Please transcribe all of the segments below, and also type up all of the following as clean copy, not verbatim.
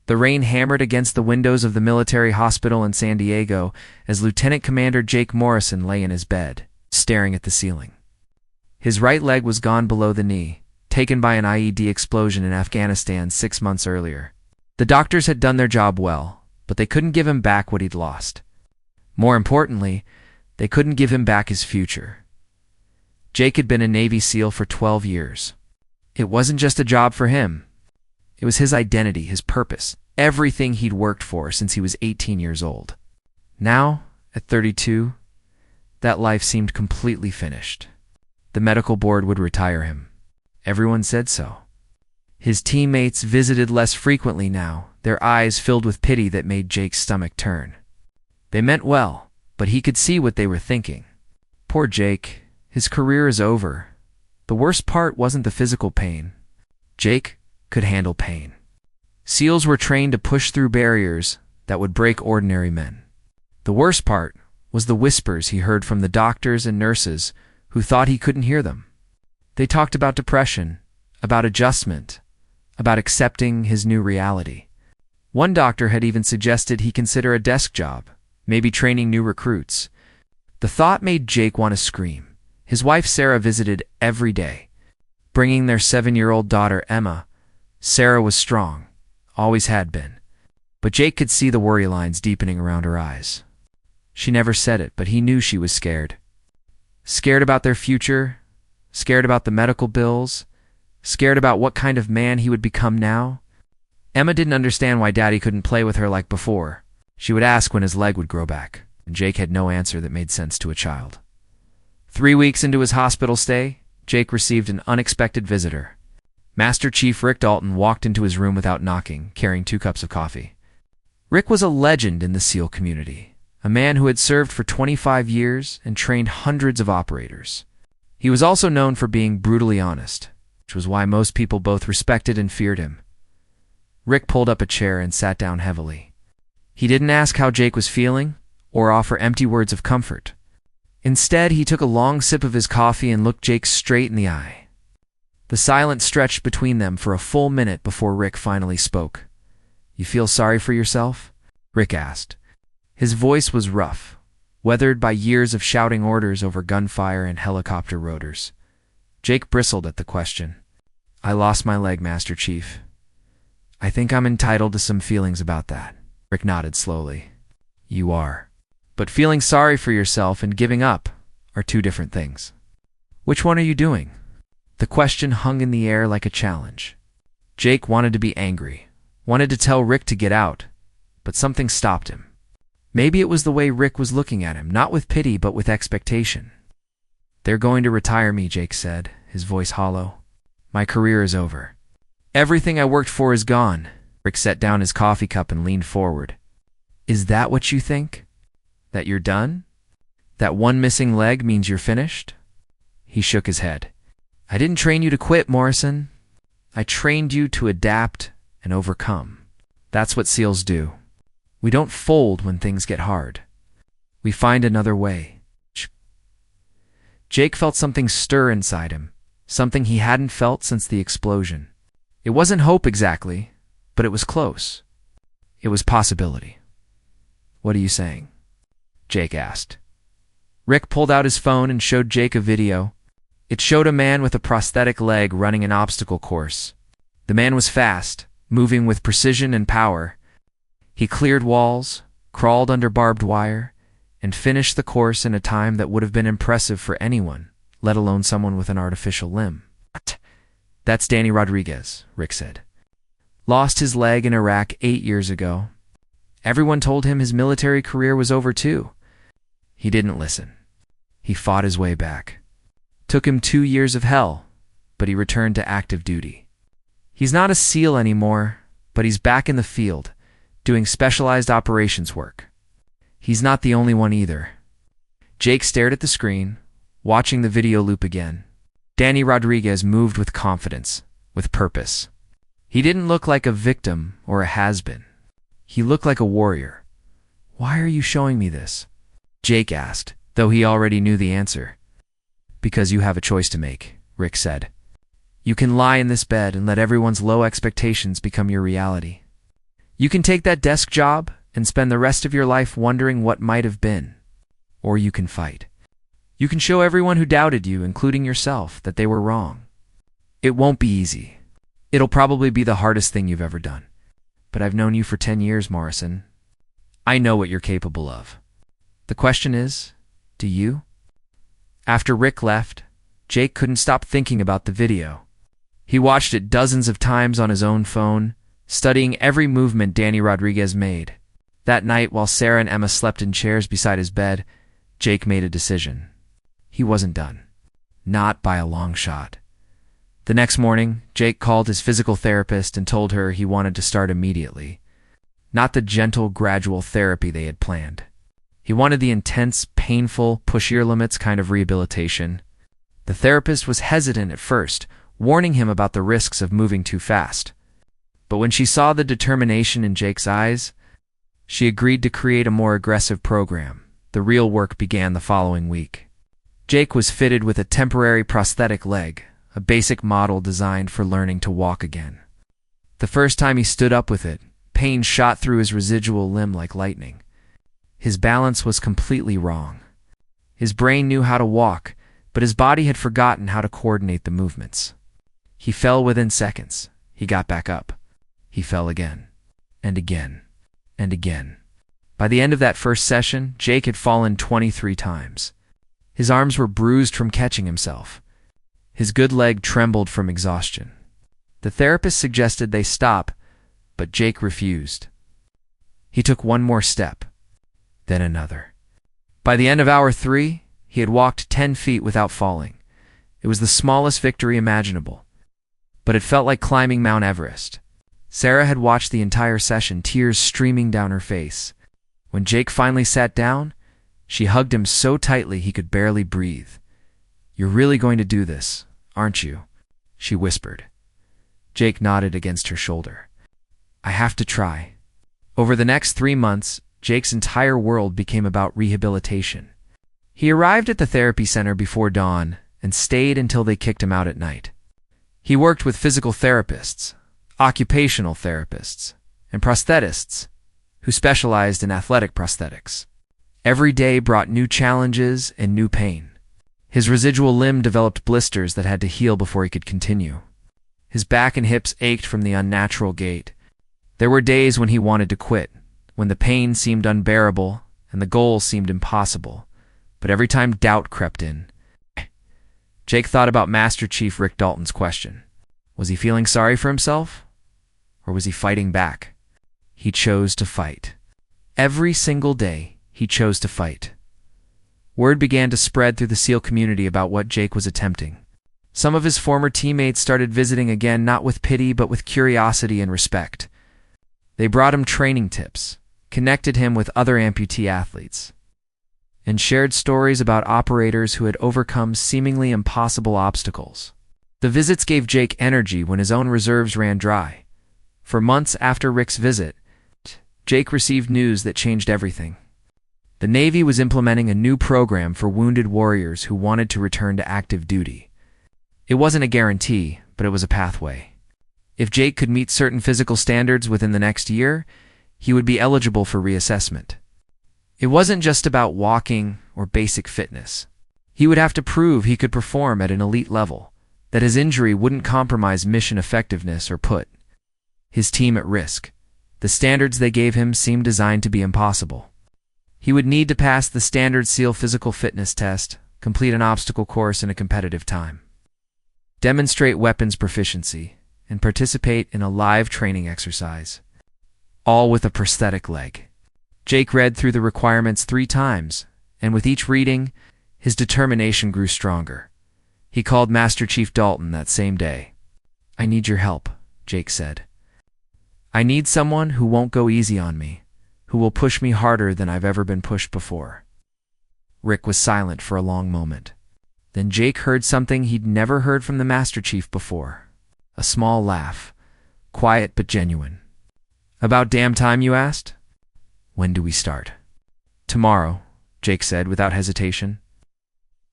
The rain hammered against the windows of the military hospital in San Diego as Lieutenant Commander Jake Morrison lay in his bed, staring at the ceiling. His right leg was gone below the knee, taken by an IED explosion in Afghanistan 6 months earlier. The doctors had done their job well, but they couldn't give him back what he'd lost. More importantly, they couldn't give him back his future. Jake had been a Navy SEAL for 12 years. It wasn't just a job for him. It was his identity, his purpose, everything he'd worked for since he was 18 years old. Now, at 32, that life seemed completely finished. The medical board would retire him. Everyone said so. His teammates visited less frequently now, their eyes filled with pity that made Jake's stomach turn. They meant well, but he could see what they were thinking. Poor Jake, his career is over. The worst part wasn't the physical pain. Jake could handle pain. SEALs were trained to push through barriers that would break ordinary men. The worst part was the whispers he heard from the doctors and nurses who thought he couldn't hear them. They talked about depression, about adjustment, about accepting his new reality. One doctor had even suggested he consider a desk job, maybe training new recruits. The thought made Jake want to scream. His wife Sarah visited every day, bringing their 7-year-old daughter Emma. Sarah was strong, always had been, but Jake could see the worry lines deepening around her eyes. She never said it, but he knew she was scared. Scared about their future, scared about the medical bills, scared about what kind of man he would become now. Emma didn't understand why Daddy couldn't play with her like before. She would ask when his leg would grow back, and Jake had no answer that made sense to a child. 3 weeks into his hospital stay, Jake received an unexpected visitor. Master Chief Rick Dalton walked into his room without knocking, carrying 2 cups of coffee. Rick was a legend in the SEAL community, a man who had served for 25 years and trained hundreds of operators. He was also known for being brutally honest, which was why most people both respected and feared him. Rick pulled up a chair and sat down heavily. He didn't ask how Jake was feeling or offer empty words of comfort. Instead, he took a long sip of his coffee and looked Jake straight in the eye. The silence stretched between them for a full minute before Rick finally spoke. "You feel sorry for yourself?" Rick asked. His voice was rough, weathered by years of shouting orders over gunfire and helicopter rotors. Jake bristled at the question. "I lost my leg, Master Chief. I think I'm entitled to some feelings about that." Rick nodded slowly. "You are. But feeling sorry for yourself and giving up are 2 different things. Which one are you doing?" The question hung in the air like a challenge. Jake wanted to be angry, wanted to tell Rick to get out, but something stopped him. Maybe it was the way Rick was looking at him, not with pity but with expectation. "They're going to retire me," Jake said, his voice hollow. "My career is over. Everything I worked for is gone." Rick set down his coffee cup and leaned forward. "Is that what you think? That you're done? That one missing leg means you're finished?" He shook his head. "I didn't train you to quit, Morrison. I trained you to adapt and overcome. That's what SEALs do. We don't fold when things get hard. We find another way." Jake felt something stir inside him, something he hadn't felt since the explosion. It wasn't hope exactly, but it was close. It was possibility. "What are you saying?" Jake asked. Rick pulled out his phone and showed Jake a video. It showed a man with a prosthetic leg running an obstacle course. The man was fast, moving with precision and power. He cleared walls, crawled under barbed wire, and finished the course in a time that would have been impressive for anyone, let alone someone with an artificial limb. "That's Danny Rodriguez," Rick said. "Lost his leg in Iraq 8 years ago. Everyone told him his military career was over too. He didn't listen. He fought his way back. Took him 2 years of hell, but he returned to active duty. He's not a SEAL anymore, but he's back in the field, doing specialized operations work. He's not the only one either." Jake stared at the screen, watching the video loop again. Danny Rodriguez moved with confidence, with purpose. He didn't look like a victim or a has-been. He looked like a warrior. "Why are you showing me this?" Jake asked, though he already knew the answer. "Because you have a choice to make," Rick said. "You can lie in this bed and let everyone's low expectations become your reality. You can take that desk job and spend the rest of your life wondering what might have been. Or you can fight. You can show everyone who doubted you, including yourself, that they were wrong. It won't be easy. It'll probably be the hardest thing you've ever done. But I've known you for 10 years, Morrison. I know what you're capable of. The question is, do you? After Rick left, Jake couldn't stop thinking about the video. He watched it dozens of times on his own phone, studying every movement Danny Rodriguez made. That night, while Sarah and Emma slept in chairs beside his bed, Jake made a decision. He wasn't done. Not by a long shot. The next morning, Jake called his physical therapist and told her he wanted to start immediately. Not the gentle, gradual therapy they had planned. He wanted the intense, painful, push your limits kind of rehabilitation. The therapist was hesitant at first, warning him about the risks of moving too fast. But when she saw the determination in Jake's eyes, she agreed to create a more aggressive program. The real work began the following week. Jake was fitted with a temporary prosthetic leg, a basic model designed for learning to walk again. The first time he stood up with it, pain shot through his residual limb like lightning. His balance was completely wrong. His brain knew how to walk, but his body had forgotten how to coordinate the movements. He fell within seconds. He got back up. He fell again, and again, and again. By the end of that first session, Jake had fallen 23 times. His arms were bruised from catching himself. His good leg trembled from exhaustion. The therapist suggested they stop, but Jake refused. He took one more step, then another. By the end of hour 3, he had walked 10 feet without falling. It was the smallest victory imaginable, but it felt like climbing Mount Everest. Sarah had watched the entire session, tears streaming down her face. When Jake finally sat down, she hugged him so tightly he could barely breathe. "You're really going to do this, aren't you?" she whispered. Jake nodded against her shoulder. "I have to try." Over the next 3 months, Jake's entire world became about rehabilitation. He arrived at the therapy center before dawn and stayed until they kicked him out at night. He worked with physical therapists, occupational therapists, and prosthetists who specialized in athletic prosthetics. Every day brought new challenges and new pain. His residual limb developed blisters that had to heal before he could continue. His back and hips ached from the unnatural gait. There were days when he wanted to quit, when the pain seemed unbearable and the goal seemed impossible. But every time doubt crept in, Jake thought about Master Chief Rick Dalton's question. Was he feeling sorry for himself? Or was he fighting back? He chose to fight. Every single day, he chose to fight. Word began to spread through the SEAL community about what Jake was attempting. Some of his former teammates started visiting again, not with pity, but with curiosity and respect. They brought him training tips, connected him with other amputee athletes, and shared stories about operators who had overcome seemingly impossible obstacles. The visits gave Jake energy when his own reserves ran dry. For months after Rick's visit, Jake received news that changed everything. The Navy was implementing a new program for wounded warriors who wanted to return to active duty. It wasn't a guarantee, but it was a pathway. If Jake could meet certain physical standards within the next year, he would be eligible for reassessment. It wasn't just about walking or basic fitness. He would have to prove he could perform at an elite level, that his injury wouldn't compromise mission effectiveness or put his team at risk. The standards they gave him seemed designed to be impossible. He would need to pass the standard SEAL physical fitness test, complete an obstacle course in a competitive time, demonstrate weapons proficiency, and participate in a live training exercise, all with a prosthetic leg. Jake read through the requirements 3 times, and with each reading, his determination grew stronger. He called Master Chief Dalton that same day. "I need your help," Jake said. "I need someone who won't go easy on me, who will push me harder than I've ever been pushed before." Rick was silent for a long moment. Then Jake heard something he'd never heard from the Master Chief before. A small laugh, quiet but genuine. "About damn time you asked? When do we start?" "Tomorrow," Jake said without hesitation.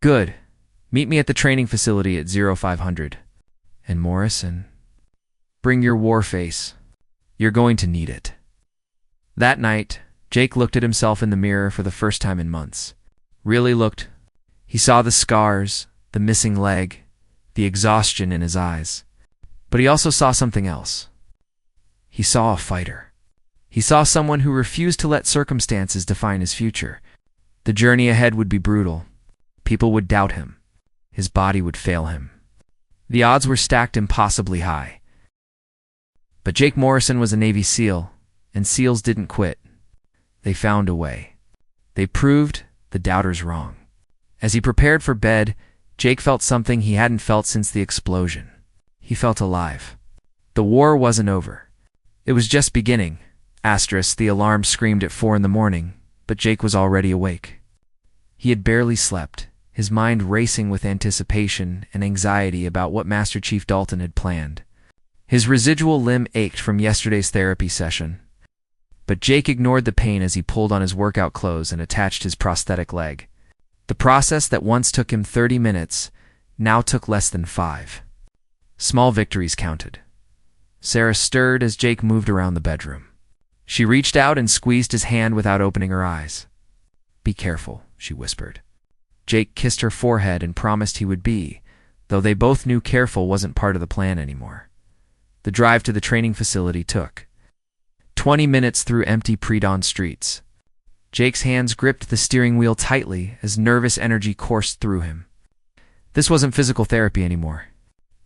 "Good. Meet me at the training facility at 0500. And Morrison, bring your war face. You're going to need it." That night, Jake looked at himself in the mirror for the first time in months. Really looked. He saw the scars, the missing leg, the exhaustion in his eyes. But he also saw something else. He saw a fighter. He saw someone who refused to let circumstances define his future. The journey ahead would be brutal. People would doubt him. His body would fail him. The odds were stacked impossibly high. But Jake Morrison was a Navy SEAL, and SEALs didn't quit. They found a way. They proved the doubters wrong. As he prepared for bed, Jake felt something he hadn't felt since the explosion. He felt alive. The war wasn't over. It was just beginning. The alarm screamed at 4 a.m, but Jake was already awake. He had barely slept, his mind racing with anticipation and anxiety about what Master Chief Dalton had planned. His residual limb ached from yesterday's therapy session, but Jake ignored the pain as he pulled on his workout clothes and attached his prosthetic leg. The process that once took him 30 minutes now took less than 5. Small victories counted. Sarah stirred as Jake moved around the bedroom. She reached out and squeezed his hand without opening her eyes. "Be careful," she whispered. Jake kissed her forehead and promised he would be, though they both knew careful wasn't part of the plan anymore. The drive to the training facility took 20 minutes through empty pre-dawn streets. Jake's hands gripped the steering wheel tightly as nervous energy coursed through him. This wasn't physical therapy anymore.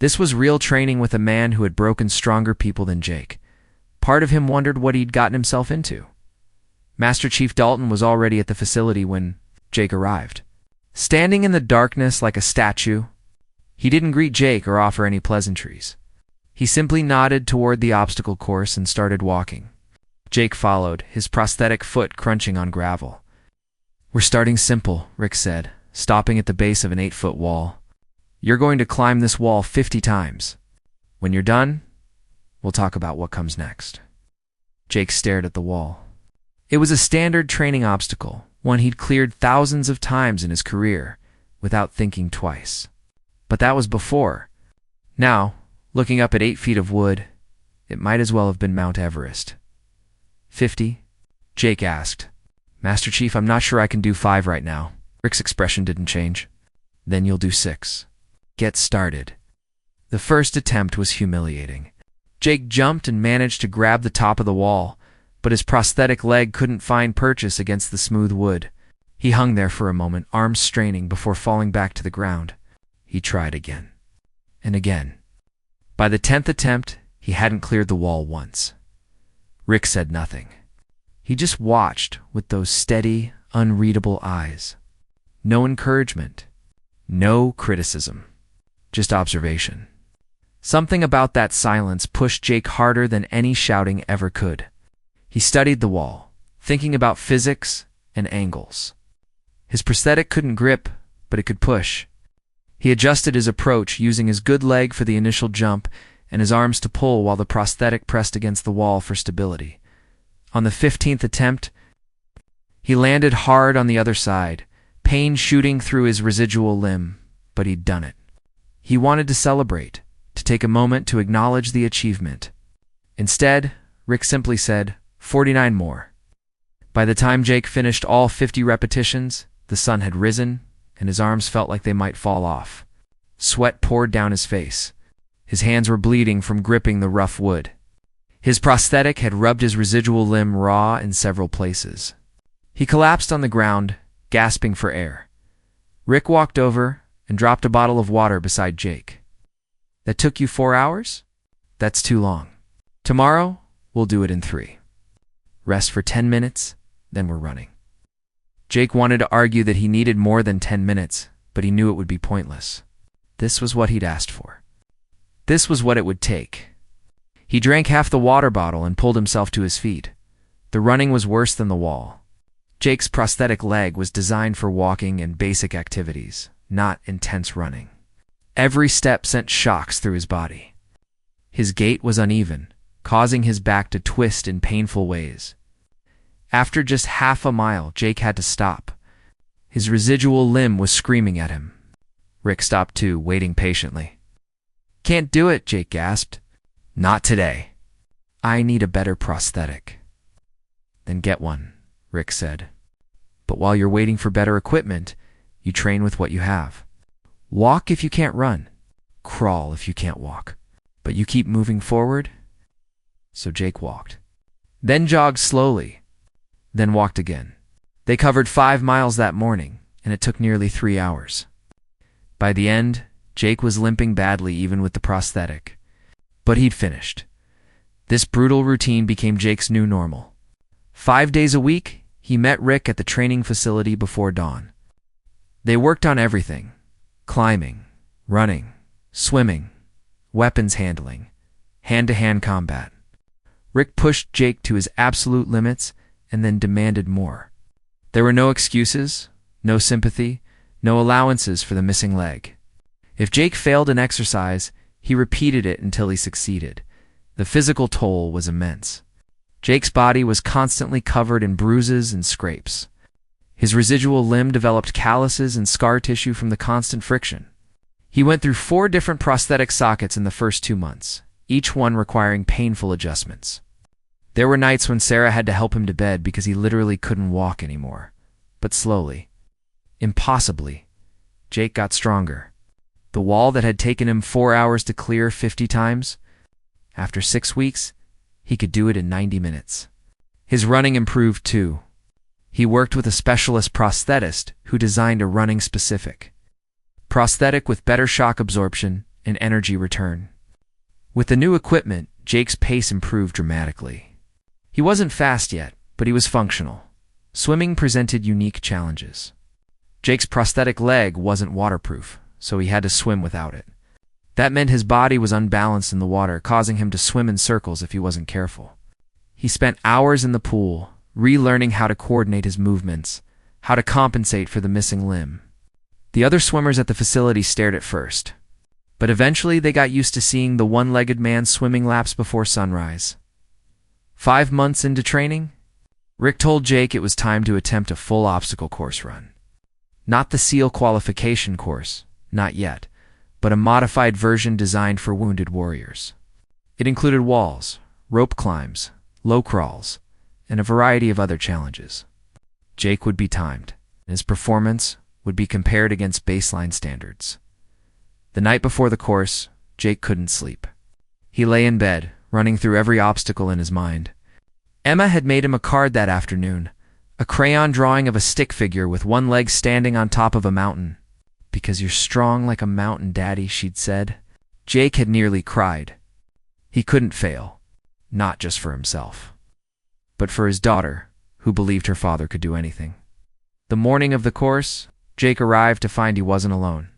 This was real training with a man who had broken stronger people than Jake. Part of him wondered what he'd gotten himself into. Master Chief Dalton was already at the facility when Jake arrived. Standing in the darkness like a statue, he didn't greet Jake or offer any pleasantries. He simply nodded toward the obstacle course and started walking. Jake followed, his prosthetic foot crunching on gravel. "We're starting simple," Rick said, stopping at the base of an 8-foot wall. "You're going to climb this wall 50 times. When you're done, we'll talk about what comes next." Jake stared at the wall. It was a standard training obstacle, one he'd cleared thousands of times in his career, without thinking twice. But that was before. Now, looking up at 8 feet of wood, it might as well have been Mount Everest. 50? Jake asked. "Master Chief, I'm not sure I can do 5 right now." Rick's expression didn't change. "Then you'll do 6. Get started." The first attempt was humiliating. Jake jumped and managed to grab the top of the wall, but his prosthetic leg couldn't find purchase against the smooth wood. He hung there for a moment, arms straining, before falling back to the ground. He tried again. And again. By the 10th attempt, he hadn't cleared the wall once. Rick said nothing. He just watched with those steady, unreadable eyes. No encouragement. No criticism. Just observation. Something about that silence pushed Jake harder than any shouting ever could. He studied the wall, thinking about physics and angles. His prosthetic couldn't grip, but it could push. He adjusted his approach, using his good leg for the initial jump and his arms to pull while the prosthetic pressed against the wall for stability. On the 15th attempt, he landed hard on the other side, pain shooting through his residual limb, but he'd done it. He wanted to celebrate, to take a moment to acknowledge the achievement. Instead, Rick simply said, 49 more. By the time Jake finished all 50 repetitions, the sun had risen, and his arms felt like they might fall off. Sweat poured down his face. His hands were bleeding from gripping the rough wood. His prosthetic had rubbed his residual limb raw in several places. He collapsed on the ground, gasping for air. Rick walked over and dropped a bottle of water beside Jake. "That took you 4 hours? That's too long. Tomorrow, we'll do it in 3. Rest for 10 minutes, then we're running." Jake wanted to argue that he needed more than 10 minutes, but he knew it would be pointless. This was what he'd asked for. This was what it would take. He drank half the water bottle and pulled himself to his feet. The running was worse than the wall. Jake's prosthetic leg was designed for walking and basic activities, not intense running. Every step sent shocks through his body. His gait was uneven, causing his back to twist in painful ways. After just half a mile, Jake had to stop. His residual limb was screaming at him. Rick stopped too, waiting patiently. "Can't do it," Jake gasped. "Not today. I need a better prosthetic." Then get one, Rick said. But while you're waiting for better equipment, you train with what you have. Walk if you can't run. Crawl if you can't walk. But you keep moving forward. So Jake walked. Then jogged slowly. Then walked again. They covered 5 miles that morning, and it took nearly 3 hours. By the end, Jake was limping badly even with the prosthetic. But he'd finished. This brutal routine became Jake's new normal. 5 days a week, he met Rick at the training facility before dawn. They worked on everything: climbing, running, swimming, weapons handling, hand-to-hand combat. Rick pushed Jake to his absolute limits and then demanded more. There were no excuses, no sympathy, no allowances for the missing leg. If Jake failed an exercise, he repeated it until he succeeded. The physical toll was immense. Jake's body was constantly covered in bruises and scrapes. His residual limb developed calluses and scar tissue from the constant friction. He went through 4 different prosthetic sockets in the first 2 months, each one requiring painful adjustments. There were nights when Sarah had to help him to bed because he literally couldn't walk anymore. But slowly, impossibly, Jake got stronger. The wall that had taken him 4 hours to clear 50 times, after 6 weeks, he could do it in 90 minutes. His running improved too. He worked with a specialist prosthetist who designed a running-specific prosthetic with better shock absorption and energy return. With the new equipment, Jake's pace improved dramatically. He wasn't fast yet, but he was functional. Swimming presented unique challenges. Jake's prosthetic leg wasn't waterproof, so he had to swim without it. That meant his body was unbalanced in the water, causing him to swim in circles if he wasn't careful. He spent hours in the pool, relearning how to coordinate his movements, how to compensate for the missing limb. The other swimmers at the facility stared at first, but eventually they got used to seeing the one-legged man swimming laps before sunrise. 5 months into training, Rick told Jake it was time to attempt a full obstacle course run. Not the SEAL qualification course, not yet, but a modified version designed for wounded warriors. It included walls, rope climbs, low crawls, and a variety of other challenges. Jake would be timed, and his performance would be compared against baseline standards. The night before the course, Jake couldn't sleep. He lay in bed, running through every obstacle in his mind. Emma had made him a card that afternoon, a crayon drawing of a stick figure with one leg standing on top of a mountain. "Because you're strong like a mountain, Daddy," she'd said. Jake had nearly cried. He couldn't fail, not just for himself, but for his daughter, who believed her father could do anything. The morning of the course, Jake arrived to find he wasn't alone.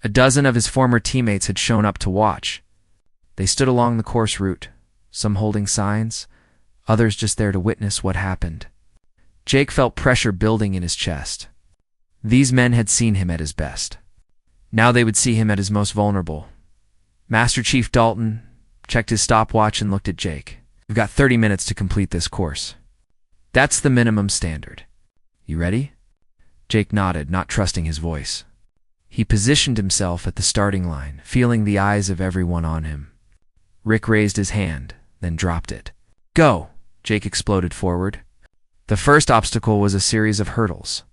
A dozen of his former teammates had shown up to watch. They stood along the course route, some holding signs, others just there to witness what happened. Jake felt pressure building in his chest. These men had seen him at his best. Now they would see him at his most vulnerable. Master Chief Dalton checked his stopwatch and looked at Jake. "We've got 30 minutes to complete this course. That's the minimum standard. You ready?" Jake nodded, not trusting his voice. He positioned himself at the starting line, feeling the eyes of everyone on him. Rick raised his hand, then dropped it. "Go!" Jake exploded forward. The first obstacle was a series of hurdles.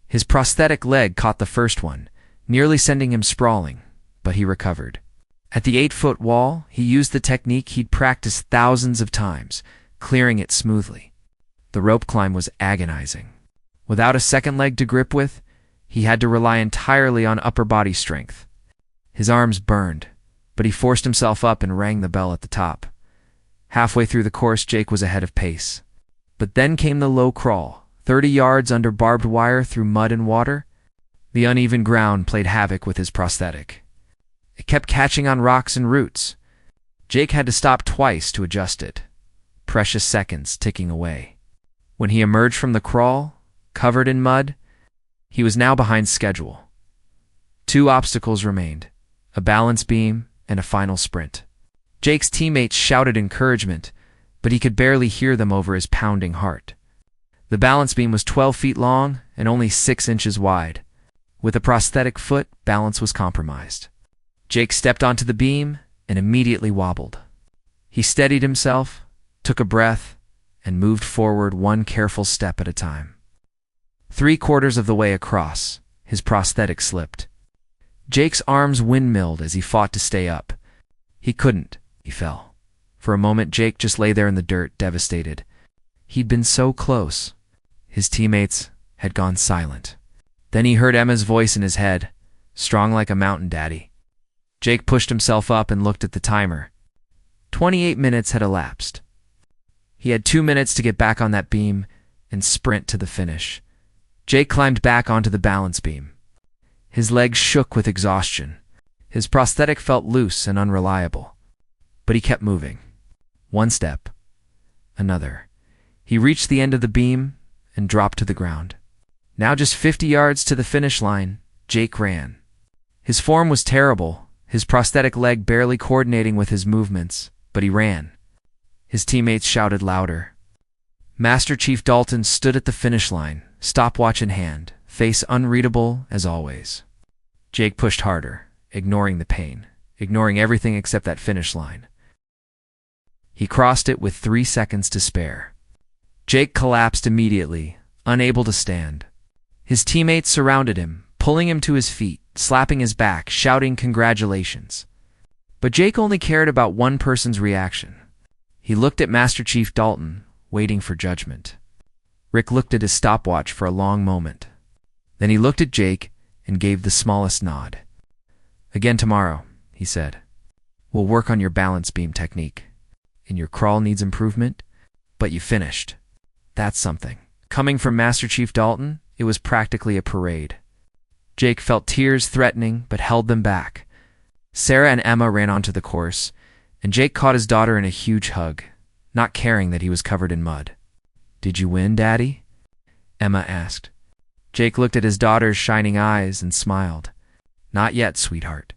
His prosthetic leg caught the first one, nearly sending him sprawling, but he recovered. At the 8-foot wall, he used the technique he'd practiced thousands of times, clearing it smoothly. The rope climb was agonizing. Without a second leg to grip with, he had to rely entirely on upper body strength. His arms burned, but he forced himself up and rang the bell at the top. Halfway through the course, Jake was ahead of pace. But then came the low crawl, 30 yards under barbed wire through mud and water. The uneven ground played havoc with his prosthetic. It kept catching on rocks and roots. Jake had to stop twice to adjust it, precious seconds ticking away. When he emerged from the crawl, covered in mud, he was now behind schedule. 2 obstacles remained, a balance beam and a final sprint. Jake's teammates shouted encouragement, but he could barely hear them over his pounding heart. The balance beam was 12 feet long and only 6 inches wide. With a prosthetic foot, balance was compromised. Jake stepped onto the beam and immediately wobbled. He steadied himself, took a breath, and moved forward one careful step at a time. 3/4 of the way across, his prosthetic slipped. Jake's arms windmilled as he fought to stay up. He couldn't. He fell. For a moment, Jake just lay there in the dirt, devastated. He'd been so close. His teammates had gone silent. Then he heard Emma's voice in his head, strong like a mountain daddy. Jake pushed himself up and looked at the timer. 28 minutes had elapsed. He had 2 minutes to get back on that beam and sprint to the finish. Jake climbed back onto the balance beam. His legs shook with exhaustion. His prosthetic felt loose and unreliable. But he kept moving. One step. Another. He reached the end of the beam and dropped to the ground. Now just 50 yards to the finish line, Jake ran. His form was terrible, his prosthetic leg barely coordinating with his movements, but he ran. His teammates shouted louder. Master Chief Dalton stood at the finish line, stopwatch in hand, face unreadable as always. Jake pushed harder, ignoring the pain, ignoring everything except that finish line. He crossed it with 3 seconds to spare. Jake collapsed immediately, unable to stand. His teammates surrounded him, pulling him to his feet, slapping his back, shouting congratulations. But Jake only cared about one person's reaction. He looked at Master Chief Dalton, waiting for judgment. Rick looked at his stopwatch for a long moment. Then he looked at Jake and gave the smallest nod. "Again tomorrow," he said. "We'll work on your balance beam technique. And your crawl needs improvement, but you finished. That's something." Coming from Master Chief Dalton, it was practically a parade. Jake felt tears threatening, but held them back. Sarah and Emma ran onto the course, and Jake caught his daughter in a huge hug, not caring that he was covered in mud. "Did you win, Daddy?" Emma asked. Jake looked at his daughter's shining eyes and smiled. "Not yet, sweetheart.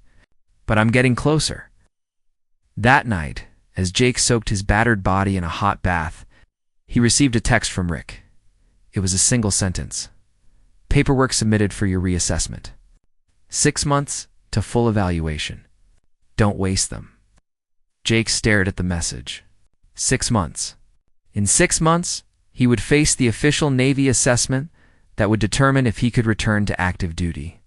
But I'm getting closer." That night, as Jake soaked his battered body in a hot bath, he received a text from Rick. It was a single sentence. "Paperwork submitted for your reassessment. 6 months to full evaluation. Don't waste them." Jake stared at the message. 6 months. In 6 months, he would face the official Navy assessment that would determine if he could return to active duty.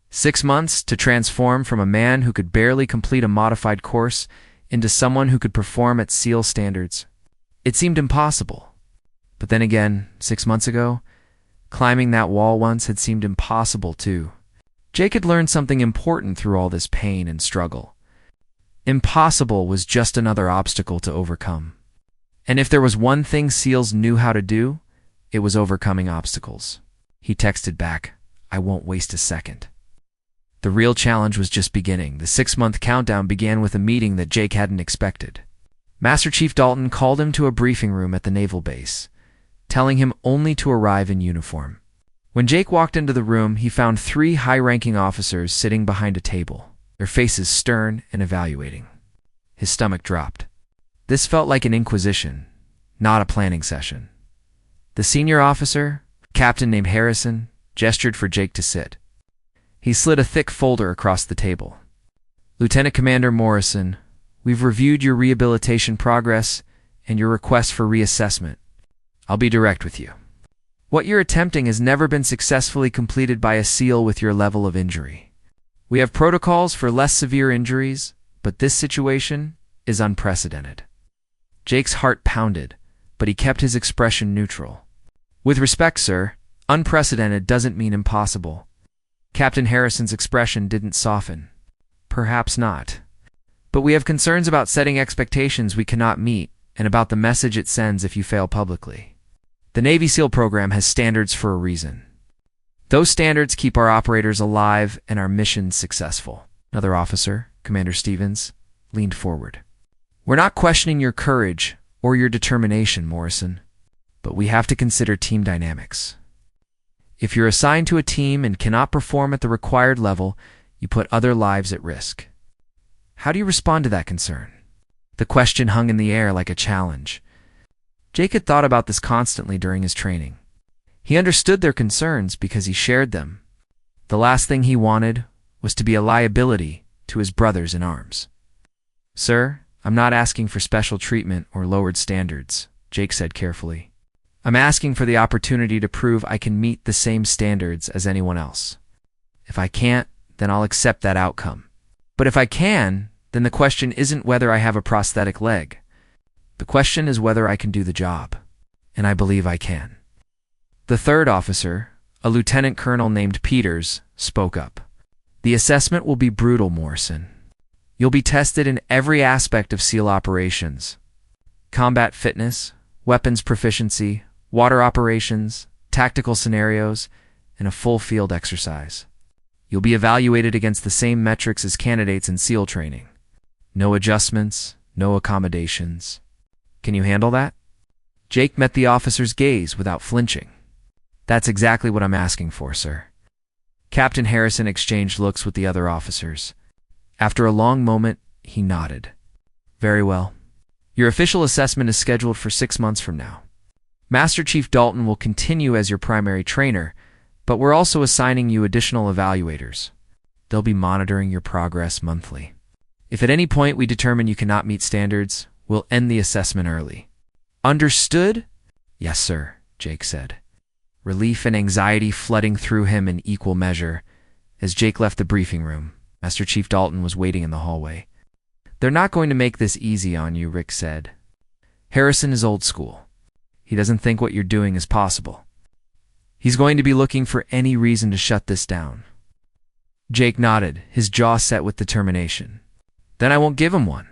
6 months to transform from a man who could barely complete a modified course into someone who could perform at SEAL standards. It seemed impossible. But then again, 6 months ago, climbing that wall once had seemed impossible too. Jake had learned something important through all this pain and struggle. Impossible was just another obstacle to overcome. And if there was one thing SEALs knew how to do, it was overcoming obstacles. He texted back, "I won't waste a second." The real challenge was just beginning. The 6-month countdown began with a meeting that Jake hadn't expected. Master Chief Dalton called him to a briefing room at the naval base, telling him only to arrive in uniform. When Jake walked into the room, he found 3 high-ranking officers sitting behind a table, their faces stern and evaluating. His stomach dropped. This felt like an inquisition, not a planning session. The senior officer, a captain named Harrison, gestured for Jake to sit. He slid a thick folder across the table. "Lieutenant Commander Morrison, we've reviewed your rehabilitation progress and your request for reassessment. I'll be direct with you. What you're attempting has never been successfully completed by a SEAL with your level of injury. We have protocols for less severe injuries, but this situation is unprecedented." Jake's heart pounded, but he kept his expression neutral. "With respect, sir, unprecedented doesn't mean impossible." Captain Harrison's expression didn't soften. "Perhaps not. But we have concerns about setting expectations we cannot meet and about the message it sends if you fail publicly. The Navy SEAL program has standards for a reason. Those standards keep our operators alive and our missions successful." Another officer, Commander Stevens, leaned forward. "We're not questioning your courage or your determination, Morrison, but we have to consider team dynamics. If you're assigned to a team and cannot perform at the required level, you put other lives at risk. How do you respond to that concern?" The question hung in the air like a challenge. Jake had thought about this constantly during his training. He understood their concerns because he shared them. The last thing he wanted was to be a liability to his brothers in arms. "Sir, I'm not asking for special treatment or lowered standards," Jake said carefully. I'm asking for the opportunity to prove I can meet the same standards as anyone else. If I can't, then I'll accept that outcome. But if I can, then the question isn't whether I have a prosthetic leg. The question is whether I can do the job. And I believe I can. The third officer, a lieutenant colonel named Peters, spoke up. The assessment will be brutal, Morrison. You'll be tested in every aspect of SEAL operations. Combat fitness, weapons proficiency, water operations, tactical scenarios, and a full field exercise. You'll be evaluated against the same metrics as candidates in SEAL training. No adjustments, no accommodations. Can you handle that? Jake met the officer's gaze without flinching. That's exactly what I'm asking for, sir. Captain Harrison exchanged looks with the other officers. After a long moment, he nodded. Very well. Your official assessment is scheduled for 6 months from now. Master Chief Dalton will continue as your primary trainer, but we're also assigning you additional evaluators. They'll be monitoring your progress monthly. If at any point we determine you cannot meet standards, we'll end the assessment early. Understood? Yes, sir, Jake said. Relief and anxiety flooding through him in equal measure. As Jake left the briefing room, Master Chief Dalton was waiting in the hallway. They're not going to make this easy on you, Rick said. Harrison is old school. He doesn't think what you're doing is possible. He's going to be looking for any reason to shut this down. Jake nodded, his jaw set with determination. Then I won't give him one.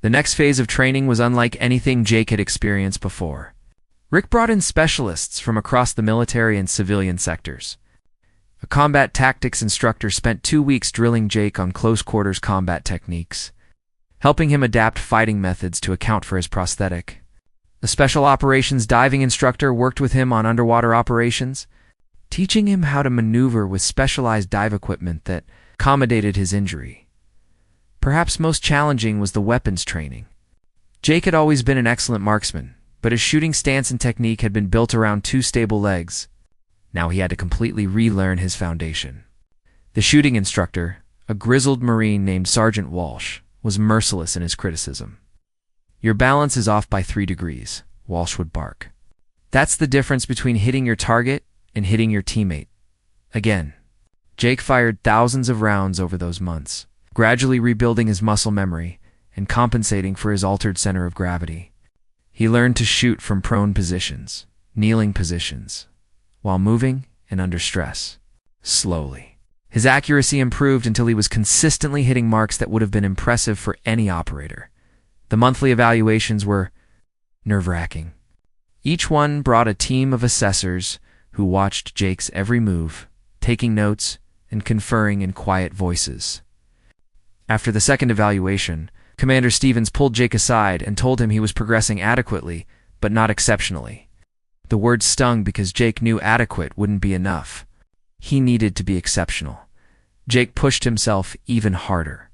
The next phase of training was unlike anything Jake had experienced before. Rick brought in specialists from across the military and civilian sectors. A combat tactics instructor spent 2 weeks drilling Jake on close-quarters combat techniques, helping him adapt fighting methods to account for his prosthetic. A special operations diving instructor worked with him on underwater operations, teaching him how to maneuver with specialized dive equipment that accommodated his injury. Perhaps most challenging was the weapons training. Jake had always been an excellent marksman, but his shooting stance and technique had been built around 2 stable legs. Now he had to completely relearn his foundation. The shooting instructor, a grizzled Marine named Sergeant Walsh, was merciless in his criticism. Your balance is off by 3 degrees, Walsh would bark. That's the difference between hitting your target and hitting your teammate. Again, Jake fired thousands of rounds over those months, gradually rebuilding his muscle memory and compensating for his altered center of gravity. He learned to shoot from prone positions, kneeling positions, while moving and under stress, slowly. His accuracy improved until he was consistently hitting marks that would have been impressive for any operator. The monthly evaluations were nerve-wracking. Each one brought a team of assessors who watched Jake's every move, taking notes and conferring in quiet voices. After the second evaluation, Commander Stevens pulled Jake aside and told him he was progressing adequately, but not exceptionally. The word stung because Jake knew adequate wouldn't be enough. He needed to be exceptional. Jake pushed himself even harder.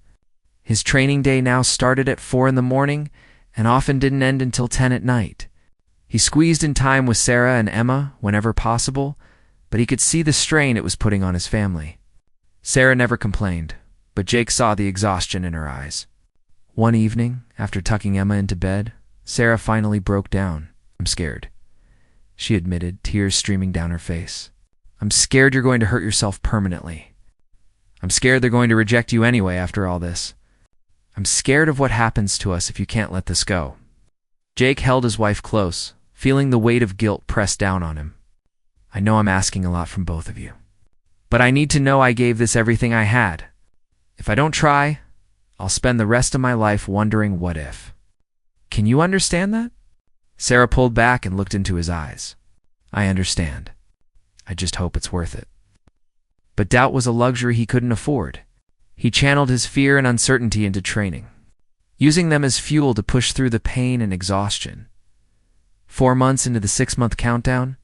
His training day now started at 4 in the morning and often didn't end until 10 at night. He squeezed in time with Sarah and Emma whenever possible, but he could see the strain it was putting on his family. Sarah never complained, but Jake saw the exhaustion in her eyes. One evening, after tucking Emma into bed, Sarah finally broke down. I'm scared, she admitted, tears streaming down her face. I'm scared you're going to hurt yourself permanently. I'm scared they're going to reject you anyway after all this. I'm scared of what happens to us if you can't let this go. Jake held his wife close, feeling the weight of guilt press down on him. I know I'm asking a lot from both of you, but I need to know I gave this everything I had. If I don't try, I'll spend the rest of my life wondering what if. Can you understand that? Sarah pulled back and looked into his eyes. I understand. I just hope it's worth it. But doubt was a luxury he couldn't afford. He channeled his fear and uncertainty into training, using them as fuel to push through the pain and exhaustion. 4 months into the 6-month countdown,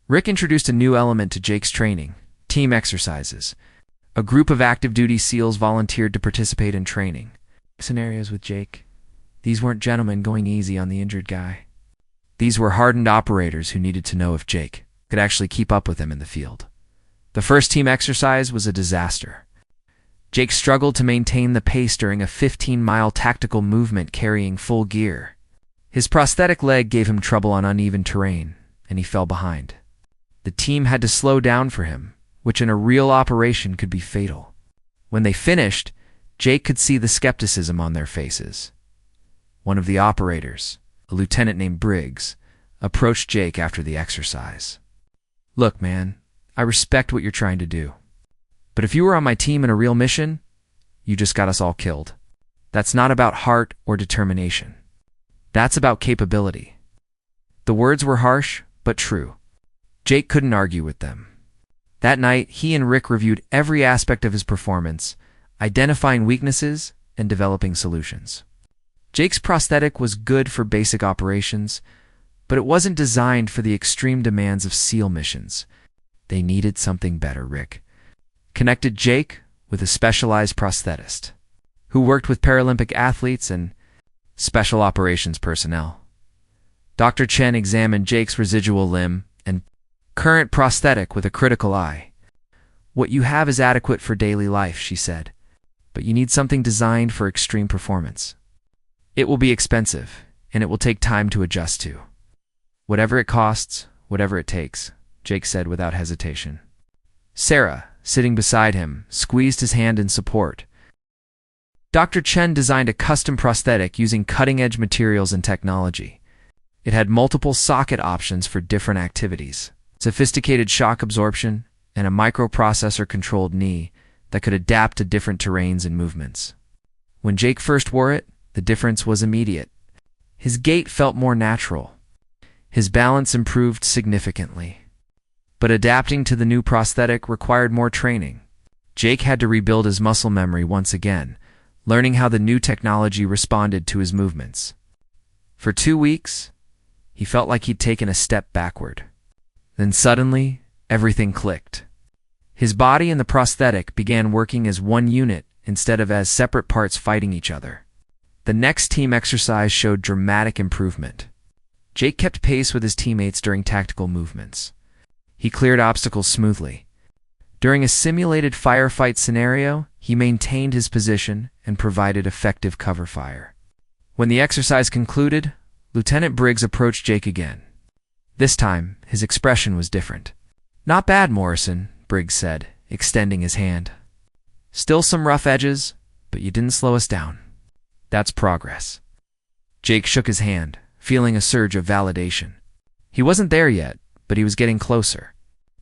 Rick introduced a new element to Jake's training: team exercises. A group of active duty SEALs volunteered to participate in training scenarios with Jake. These weren't gentlemen going easy on the injured guy. These were hardened operators who needed to know if Jake could actually keep up with them in the field. The first team exercise was a disaster. Jake struggled to maintain the pace during a 15-mile tactical movement carrying full gear. His prosthetic leg gave him trouble on uneven terrain, and he fell behind. The team had to slow down for him, which in a real operation could be fatal. When they finished, Jake could see the skepticism on their faces. One of the operators, a lieutenant named Briggs, approached Jake after the exercise. "Look, man, I respect what you're trying to do. But if you were on my team in a real mission, you just got us all killed. That's not about heart or determination. That's about capability." The words were harsh, but true. Jake couldn't argue with them. That night, he and Rick reviewed every aspect of his performance, identifying weaknesses and developing solutions. Jake's prosthetic was good for basic operations, but it wasn't designed for the extreme demands of SEAL missions. They needed something better. Rick connected Jake with a specialized prosthetist who worked with Paralympic athletes and special operations personnel. Dr. Chen examined Jake's residual limb and current prosthetic with a critical eye. "What you have is adequate for daily life," she said, "but you need something designed for extreme performance. It will be expensive, and it will take time to adjust to. Whatever it costs, whatever it takes," Jake said without hesitation. Sarah, sitting beside him, squeezed his hand in support. Dr. Chen designed a custom prosthetic using cutting-edge materials and technology. It had multiple socket options for different activities, sophisticated shock absorption, and a microprocessor-controlled knee that could adapt to different terrains and movements. When Jake first wore it, the difference was immediate. His gait felt more natural. His balance improved significantly. But adapting to the new prosthetic required more training. Jake had to rebuild his muscle memory once again, learning how the new technology responded to his movements. For 2 weeks, he felt like he'd taken a step backward. Then suddenly, everything clicked. His body and the prosthetic began working as one unit instead of as separate parts fighting each other. The next team exercise showed dramatic improvement. Jake kept pace with his teammates during tactical movements. He cleared obstacles smoothly. During a simulated firefight scenario, he maintained his position and provided effective cover fire. When the exercise concluded, Lieutenant Briggs approached Jake again. This time, his expression was different. "Not bad, Morrison," Briggs said, extending his hand. "Still some rough edges, but you didn't slow us down. That's progress." Jake shook his hand, feeling a surge of validation. He wasn't there yet, but he was getting closer.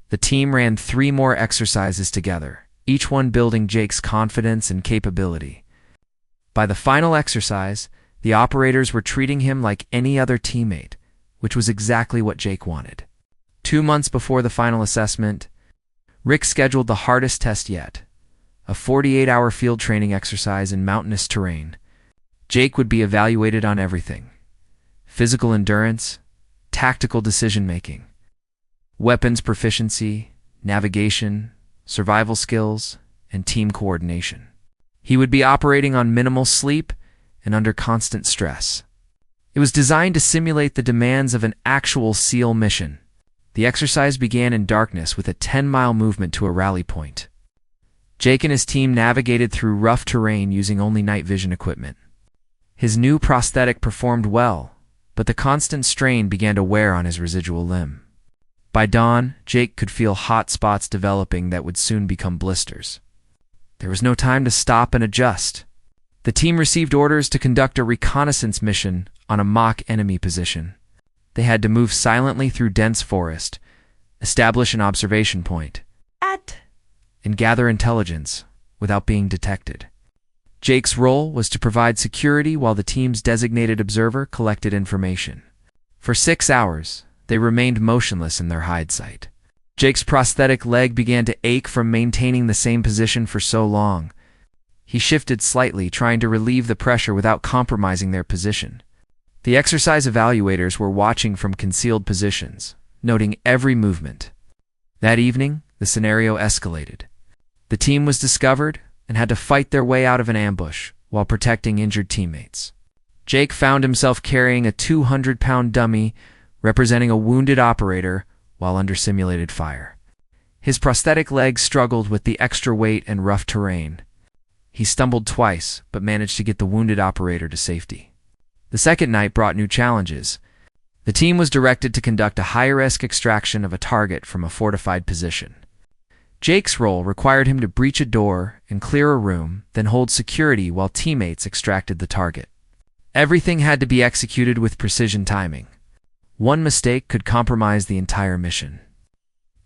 The team ran 3 more exercises together, each one building Jake's confidence and capability. By the final exercise, the operators were treating him like any other teammate, which was exactly what Jake wanted. 2 months before the final assessment, Rick scheduled the hardest test yet, a 48-hour field training exercise in mountainous terrain. Jake would be evaluated on everything: physical endurance, tactical decision-making, weapons proficiency, navigation, survival skills, and team coordination. He would be operating on minimal sleep and under constant stress. It was designed to simulate the demands of an actual SEAL mission. The exercise began in darkness with a 10-mile movement to a rally point. Jake and his team navigated through rough terrain using only night vision equipment. His new prosthetic performed well, but the constant strain began to wear on his residual limb. By dawn, Jake could feel hot spots developing that would soon become blisters. There was no time to stop and adjust. The team received orders to conduct a reconnaissance mission on a mock enemy position. They had to move silently through dense forest, establish an observation point, and gather intelligence without being detected. Jake's role was to provide security while the team's designated observer collected information. For 6 hours, they remained motionless in their hide site. Jake's prosthetic leg began to ache from maintaining the same position for so long. He shifted slightly, trying to relieve the pressure without compromising their position. The exercise evaluators were watching from concealed positions, noting every movement. That evening, the scenario escalated. The team was discovered and had to fight their way out of an ambush while protecting injured teammates. Jake found himself carrying a 200-pound dummy representing a wounded operator while under simulated fire. His prosthetic leg struggled with the extra weight and rough terrain. He stumbled twice, but managed to get the wounded operator to safety. The second night brought new challenges. The team was directed to conduct a high-risk extraction of a target from a fortified position. Jake's role required him to breach a door and clear a room, then hold security while teammates extracted the target. Everything had to be executed with precision timing. One mistake could compromise the entire mission.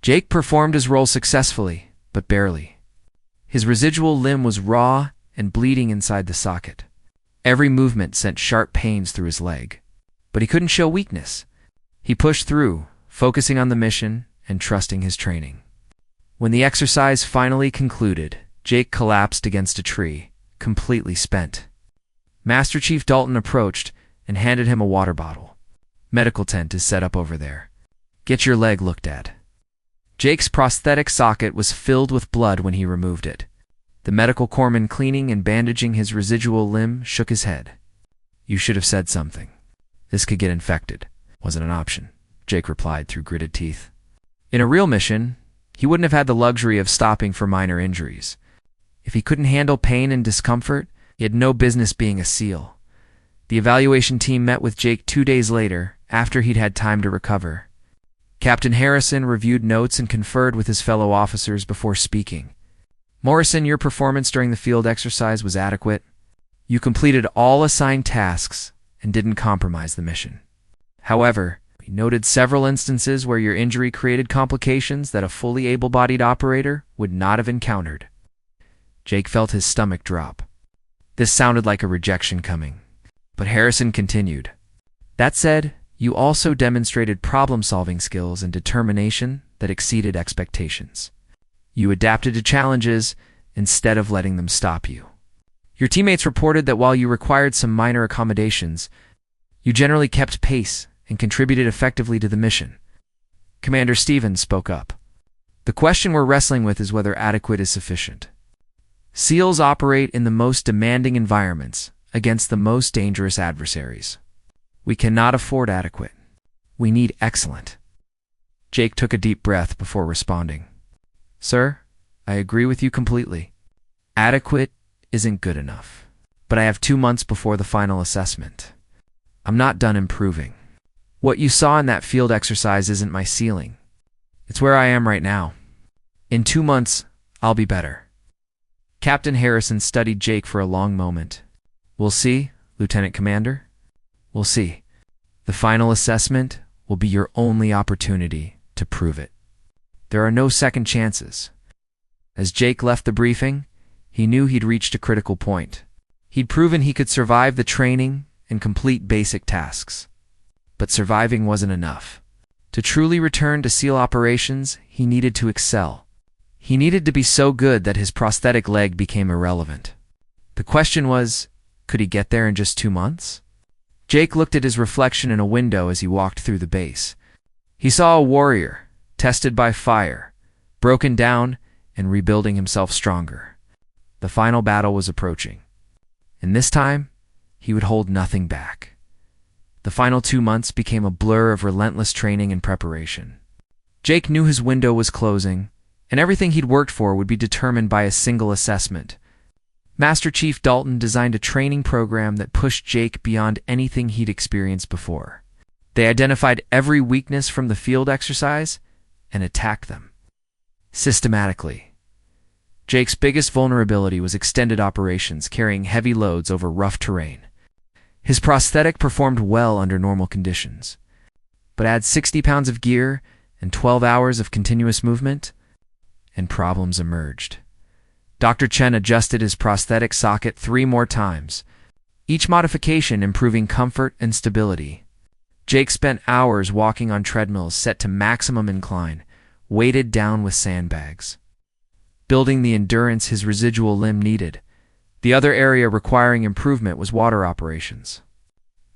Jake performed his role successfully, but barely. His residual limb was raw and bleeding inside the socket. Every movement sent sharp pains through his leg. But he couldn't show weakness. He pushed through, focusing on the mission and trusting his training. When the exercise finally concluded, Jake collapsed against a tree, completely spent. Master Chief Dalton approached and handed him a water bottle. Medical tent is set up over there. Get your leg looked at. Jake's prosthetic socket was filled with blood when he removed it. The medical corpsman cleaning and bandaging his residual limb shook his head. You should have said something. This could get infected. Wasn't an option, Jake replied through gritted teeth. In a real mission, he wouldn't have had the luxury of stopping for minor injuries. If he couldn't handle pain and discomfort, he had no business being a SEAL. The evaluation team met with Jake 2 days later, after he'd had time to recover. Captain Harrison reviewed notes and conferred with his fellow officers before speaking. Morrison, your performance during the field exercise was adequate. You completed all assigned tasks and didn't compromise the mission. However, we noted several instances where your injury created complications that a fully able-bodied operator would not have encountered. Jake felt his stomach drop. This sounded like a rejection coming. But Harrison continued. That said, you also demonstrated problem-solving skills and determination that exceeded expectations. You adapted to challenges instead of letting them stop you. Your teammates reported that while you required some minor accommodations, you generally kept pace and contributed effectively to the mission. Commander Stevens spoke up. The question we're wrestling with is whether adequate is sufficient. SEALs operate in the most demanding environments against the most dangerous adversaries. We cannot afford adequate. We need excellent. Jake took a deep breath before responding. Sir, I agree with you completely. Adequate isn't good enough. But I have 2 months before the final assessment. I'm not done improving. What you saw in that field exercise isn't my ceiling. It's where I am right now. In 2 months, I'll be better. Captain Harrison studied Jake for a long moment. We'll see, Lieutenant Commander. We'll see. The final assessment will be your only opportunity to prove it. There are no second chances. As Jake left the briefing, he knew he'd reached a critical point. He'd proven he could survive the training and complete basic tasks. But surviving wasn't enough. To truly return to SEAL operations, he needed to excel. He needed to be so good that his prosthetic leg became irrelevant. The question was, could he get there in just 2 months? Jake looked at his reflection in a window as he walked through the base. He saw a warrior, tested by fire, broken down and rebuilding himself stronger. The final battle was approaching. And this time, he would hold nothing back. The final 2 months became a blur of relentless training and preparation. Jake knew his window was closing, and everything he'd worked for would be determined by a single assessment. Master Chief Dalton designed a training program that pushed Jake beyond anything he'd experienced before. They identified every weakness from the field exercise and attacked them systematically. Jake's biggest vulnerability was extended operations carrying heavy loads over rough terrain. His prosthetic performed well under normal conditions. But add 60 pounds of gear and 12 hours of continuous movement, and problems emerged. Dr. Chen adjusted his prosthetic socket 3 more times, each modification improving comfort and stability. Jake spent hours walking on treadmills set to maximum incline, weighted down with sandbags, building the endurance his residual limb needed. The other area requiring improvement was water operations.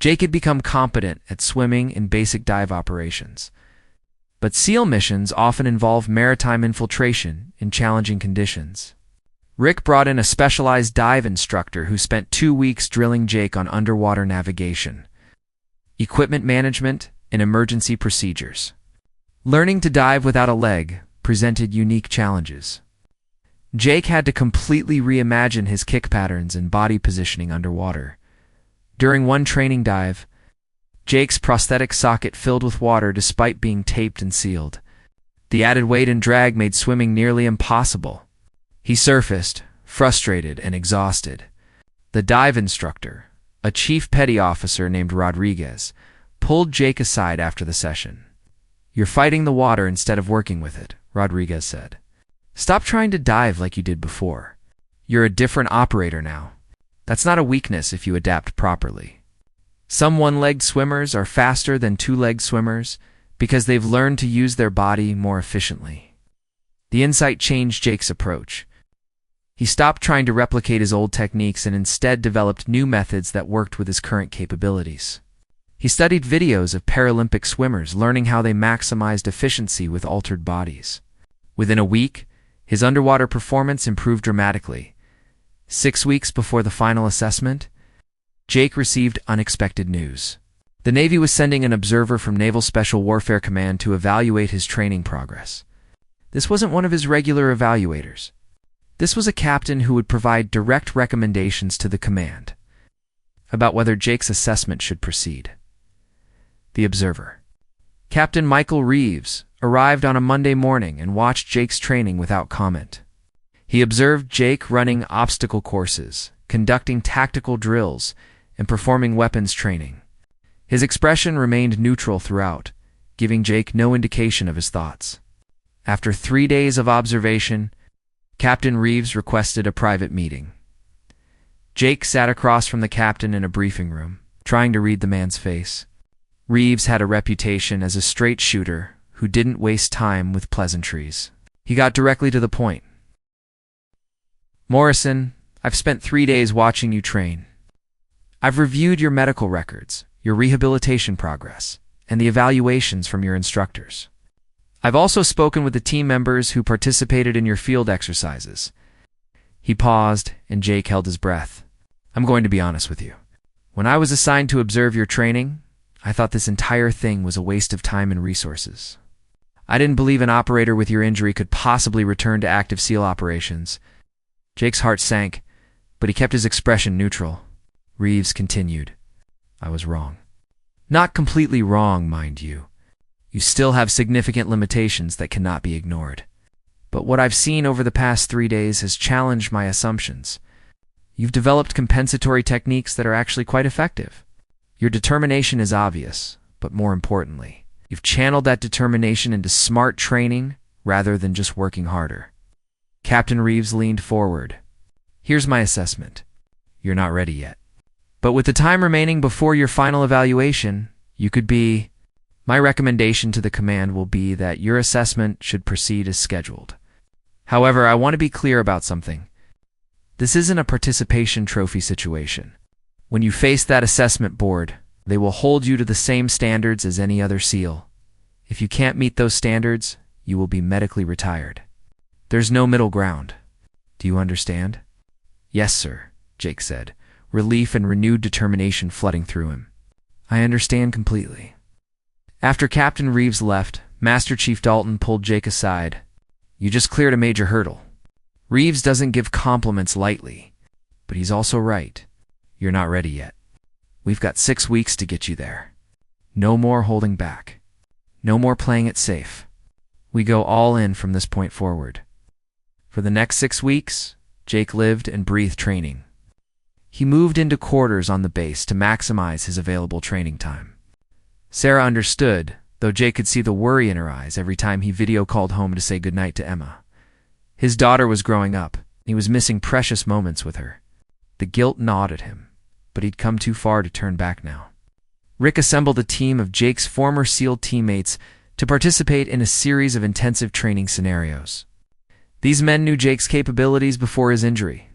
Jake had become competent at swimming and basic dive operations. But SEAL missions often involve maritime infiltration in challenging conditions. Rick brought in a specialized dive instructor who spent 2 weeks drilling Jake on underwater navigation, equipment management, and emergency procedures. Learning to dive without a leg presented unique challenges. Jake had to completely reimagine his kick patterns and body positioning underwater. During one training dive, Jake's prosthetic socket filled with water despite being taped and sealed. The added weight and drag made swimming nearly impossible. He surfaced, frustrated and exhausted. The dive instructor, a chief petty officer named Rodriguez, pulled Jake aside after the session. "You're fighting the water instead of working with it," Rodriguez said. "Stop trying to dive like you did before. You're a different operator now. That's not a weakness if you adapt properly. Some one-legged swimmers are faster than two-legged swimmers because they've learned to use their body more efficiently." The insight changed Jake's approach. He stopped trying to replicate his old techniques and instead developed new methods that worked with his current capabilities. He studied videos of Paralympic swimmers, learning how they maximized efficiency with altered bodies. Within a week, his underwater performance improved dramatically. 6 weeks before the final assessment, Jake received unexpected news. The Navy was sending an observer from Naval Special Warfare Command to evaluate his training progress. This wasn't one of his regular evaluators. This was a captain who would provide direct recommendations to the command about whether Jake's assessment should proceed. The observer, Captain Michael Reeves, arrived on a Monday morning and watched Jake's training without comment. He observed Jake running obstacle courses, conducting tactical drills, and performing weapons training. His expression remained neutral throughout, giving Jake no indication of his thoughts. After 3 days of observation, Captain Reeves requested a private meeting. Jake sat across from the captain in a briefing room, trying to read the man's face. Reeves had a reputation as a straight shooter who didn't waste time with pleasantries. He got directly to the point. "Morrison, I've spent 3 days watching you train. I've reviewed your medical records, your rehabilitation progress, and the evaluations from your instructors. I've also spoken with the team members who participated in your field exercises." He paused, and Jake held his breath. "I'm going to be honest with you. When I was assigned to observe your training, I thought this entire thing was a waste of time and resources. I didn't believe an operator with your injury could possibly return to active SEAL operations." Jake's heart sank, but he kept his expression neutral. Reeves continued, "I was wrong. Not completely wrong, mind you. You still have significant limitations that cannot be ignored. But what I've seen over the past 3 days has challenged my assumptions. You've developed compensatory techniques that are actually quite effective. Your determination is obvious, but more importantly, you've channeled that determination into smart training rather than just working harder." Captain Reeves leaned forward. "Here's my assessment. You're not ready yet. But with the time remaining before your final evaluation, you could be. My recommendation to the command will be that your assessment should proceed as scheduled. However, I want to be clear about something. This isn't a participation trophy situation. When you face that assessment board, they will hold you to the same standards as any other SEAL. If you can't meet those standards, you will be medically retired. There's no middle ground. Do you understand?" "Yes, sir," Jake said, relief and renewed determination flooding through him. "I understand completely." After Captain Reeves left, Master Chief Dalton pulled Jake aside. "You just cleared a major hurdle. Reeves doesn't give compliments lightly, but he's also right. You're not ready yet. We've got 6 weeks to get you there. No more holding back. No more playing it safe. We go all in from this point forward." For the next 6 weeks, Jake lived and breathed training. He moved into quarters on the base to maximize his available training time. Sarah understood, though Jake could see the worry in her eyes every time he video called home to say goodnight to Emma. His daughter was growing up, and he was missing precious moments with her. The guilt gnawed at him, but he'd come too far to turn back now. Rick assembled a team of Jake's former SEAL teammates to participate in a series of intensive training scenarios. These men knew Jake's capabilities before his injury.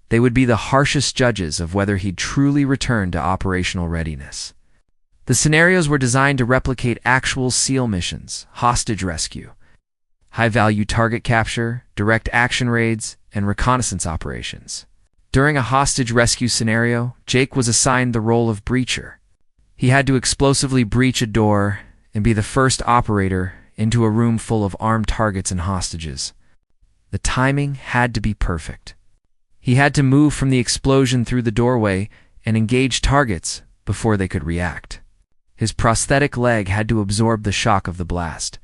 They would be the harshest judges of whether he'd truly returned to operational readiness. The scenarios were designed to replicate actual SEAL missions, hostage rescue, high-value target capture, direct action raids, and reconnaissance operations. During a hostage rescue scenario, Jake was assigned the role of breacher. He had to explosively breach a door and be the first operator into a room full of armed targets and hostages. The timing had to be perfect. He had to move from the explosion through the doorway and engage targets before they could react. His prosthetic leg had to absorb the shock of the blast,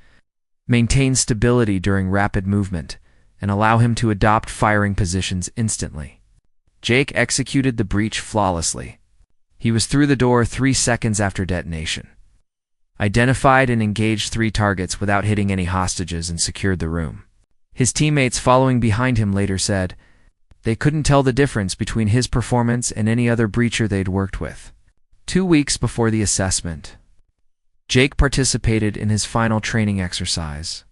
maintain stability during rapid movement, and allow him to adopt firing positions instantly. Jake executed the breach flawlessly. He was through the door 3 seconds after detonation, identified and engaged 3 targets without hitting any hostages, and secured the room. His teammates following behind him later said they couldn't tell the difference between his performance and any other breacher they'd worked with. 2 weeks before the assessment, Jake participated in his final training exercise,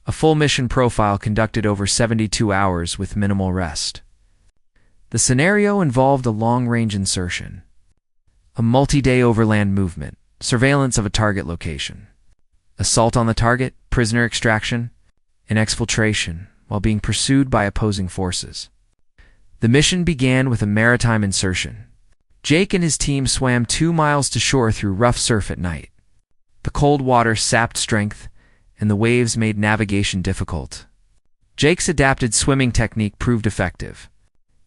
a full mission profile conducted over 72 hours with minimal rest. The scenario involved a long-range insertion, a multi-day overland movement, surveillance of a target location, assault on the target, prisoner extraction, and exfiltration while being pursued by opposing forces. The mission began with a maritime insertion. Jake and his team swam 2 miles to shore through rough surf at night. The cold water sapped strength, and the waves made navigation difficult. Jake's adapted swimming technique proved effective.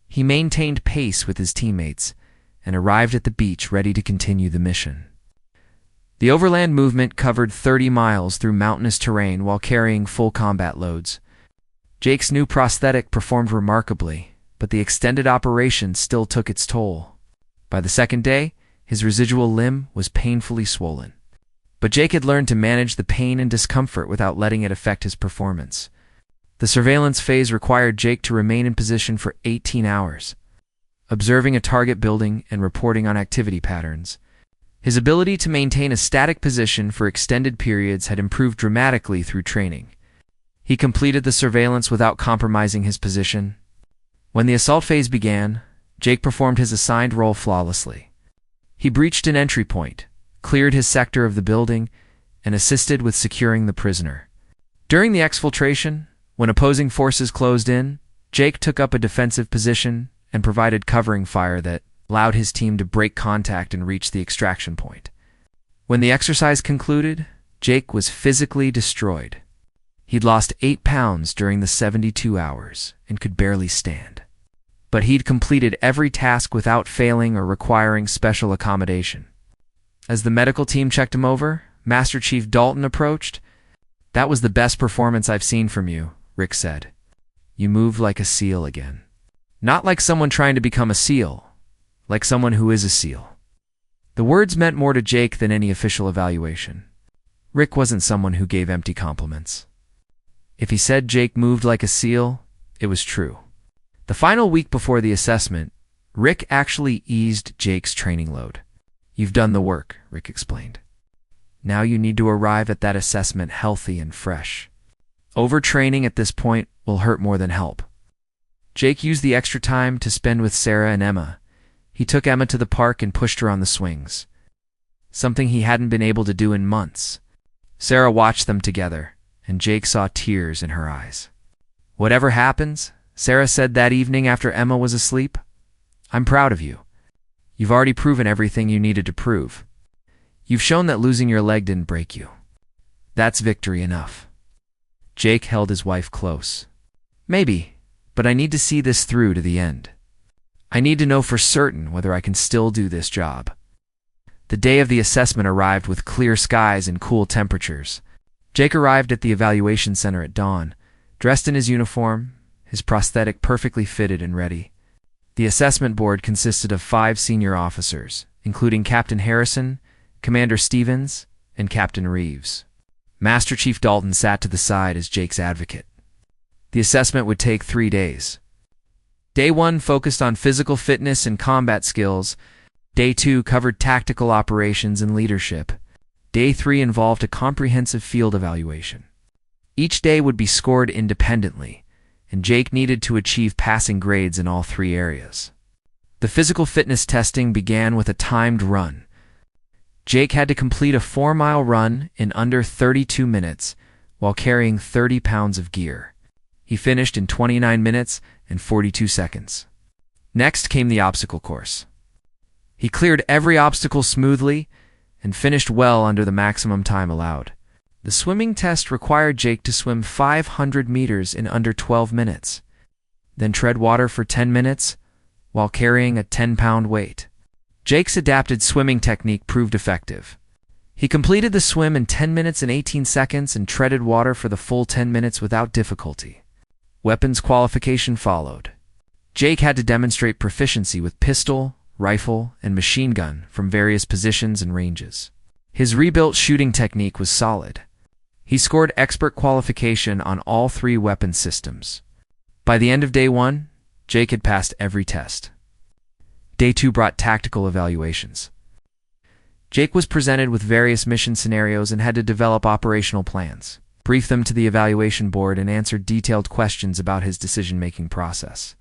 He maintained pace with his teammates and arrived at the beach ready to continue the mission. The overland movement covered 30 miles through mountainous terrain while carrying full combat loads. Jake's new prosthetic performed remarkably, but the extended operation still took its toll. By the second day, his residual limb was painfully swollen. But Jake had learned to manage the pain and discomfort without letting it affect his performance. The surveillance phase required Jake to remain in position for 18 hours, observing a target building and reporting on activity patterns. His ability to maintain a static position for extended periods had improved dramatically through training. He completed the surveillance without compromising his position. When the assault phase began, Jake performed his assigned role flawlessly. He breached an entry point, cleared his sector of the building, and assisted with securing the prisoner. During the exfiltration, when opposing forces closed in, Jake took up a defensive position and provided covering fire that allowed his team to break contact and reach the extraction point. When the exercise concluded, Jake was physically destroyed. He'd lost 8 pounds during the 72 hours and could barely stand. But he'd completed every task without failing or requiring special accommodation. As the medical team checked him over, Master Chief Dalton approached. "That was the best performance I've seen from you," Rick said. "You moved like a SEAL again. Not like someone trying to become a SEAL, like someone who is a SEAL." The words meant more to Jake than any official evaluation. Rick wasn't someone who gave empty compliments. If he said Jake moved like a SEAL, it was true. The final week before the assessment, Rick actually eased Jake's training load. "You've done the work," Rick explained. "Now you need to arrive at that assessment healthy and fresh. Overtraining at this point will hurt more than help." Jake used the extra time to spend with Sarah and Emma. He took Emma to the park and pushed her on the swings, something he hadn't been able to do in months. Sarah watched them together, and Jake saw tears in her eyes. "Whatever happens," Sarah said that evening after Emma was asleep, "I'm proud of you. You've already proven everything you needed to prove. You've shown that losing your leg didn't break you. That's victory enough." Jake held his wife close. "Maybe, but I need to see this through to the end. I need to know for certain whether I can still do this job." The day of the assessment arrived with clear skies and cool temperatures. Jake arrived at the evaluation center at dawn, dressed in his uniform, his prosthetic perfectly fitted and ready. The assessment board consisted of 5 senior officers, including Captain Harrison, Commander Stevens, and Captain Reeves. Master Chief Dalton sat to the side as Jake's advocate. The assessment would take 3 days. Day 1 focused on physical fitness and combat skills. Day 2 covered tactical operations and leadership. Day 3 involved a comprehensive field evaluation. Each day would be scored independently, and Jake needed to achieve passing grades in all 3 areas. The physical fitness testing began with a timed run. Jake had to complete a 4-mile run in under 32 minutes while carrying 30 pounds of gear. He finished in 29 minutes and 42 seconds. Next came the obstacle course. He cleared every obstacle smoothly and finished well under the maximum time allowed. The swimming test required Jake to swim 500 meters in under 12 minutes, then tread water for 10 minutes while carrying a 10-pound weight. Jake's adapted swimming technique proved effective. He completed the swim in 10 minutes and 18 seconds and treaded water for the full 10 minutes without difficulty. Weapons qualification followed. Jake had to demonstrate proficiency with pistol, rifle, and machine gun from various positions and ranges. His rebuilt shooting technique was solid. He scored expert qualification on all 3 weapon systems. By the end of day 1, Jake had passed every test. Day 2 brought tactical evaluations. Jake was presented with various mission scenarios and had to develop operational plans, brief them to the evaluation board, and answer detailed questions about his decision-making process.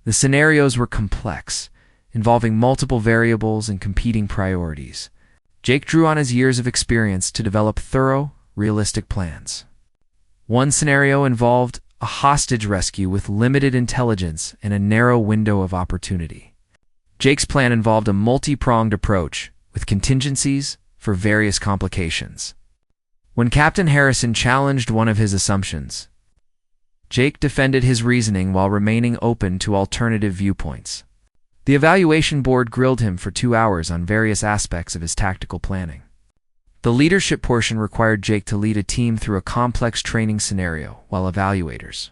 The scenarios were complex, involving multiple variables and competing priorities. Jake drew on his years of experience to develop thorough, realistic plans. One scenario involved a hostage rescue with limited intelligence and a narrow window of opportunity. Jake's plan involved a multi-pronged approach, with contingencies for various complications. When Captain Harrison challenged one of his assumptions, Jake defended his reasoning while remaining open to alternative viewpoints. The evaluation board grilled him for 2 hours on various aspects of his tactical planning. The leadership portion required Jake to lead a team through a complex training scenario, while evaluators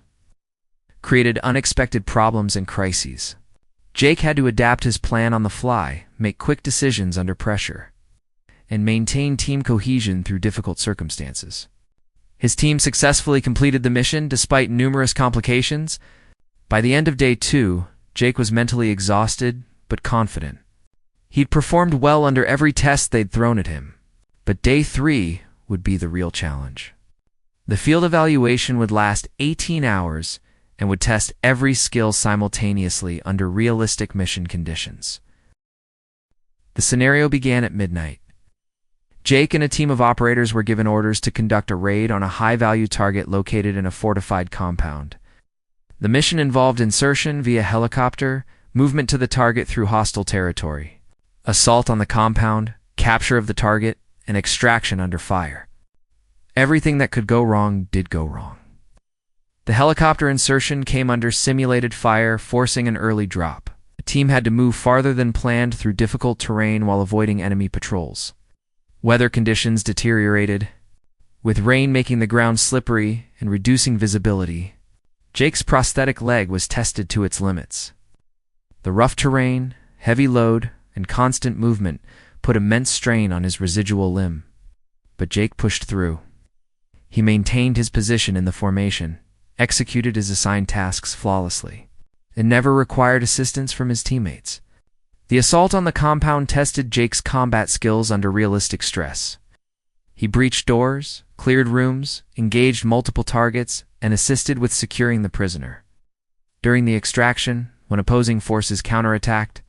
created unexpected problems and crises. Jake had to adapt his plan on the fly, make quick decisions under pressure, and maintain team cohesion through difficult circumstances. His team successfully completed the mission despite numerous complications. By the end of day 2, Jake was mentally exhausted but confident. He'd performed well under every test they'd thrown at him, but day 3 would be the real challenge. The field evaluation would last 18 hours and would test every skill simultaneously under realistic mission conditions. The scenario began at midnight. Jake and a team of operators were given orders to conduct a raid on a high-value target located in a fortified compound. The mission involved insertion via helicopter, movement to the target through hostile territory, assault on the compound, capture of the target, and extraction under fire. Everything that could go wrong did go wrong. The helicopter insertion came under simulated fire, forcing an early drop. The team had to move farther than planned through difficult terrain while avoiding enemy patrols. Weather conditions deteriorated, with rain making the ground slippery and reducing visibility. Jake's prosthetic leg was tested to its limits. The rough terrain, heavy load, and constant movement put immense strain on his residual limb. But Jake pushed through. He maintained his position in the formation, executed his assigned tasks flawlessly, and never required assistance from his teammates. The assault on the compound tested Jake's combat skills under realistic stress. He breached doors, cleared rooms, engaged multiple targets, and assisted with securing the prisoner. During the extraction, when opposing forces counterattacked,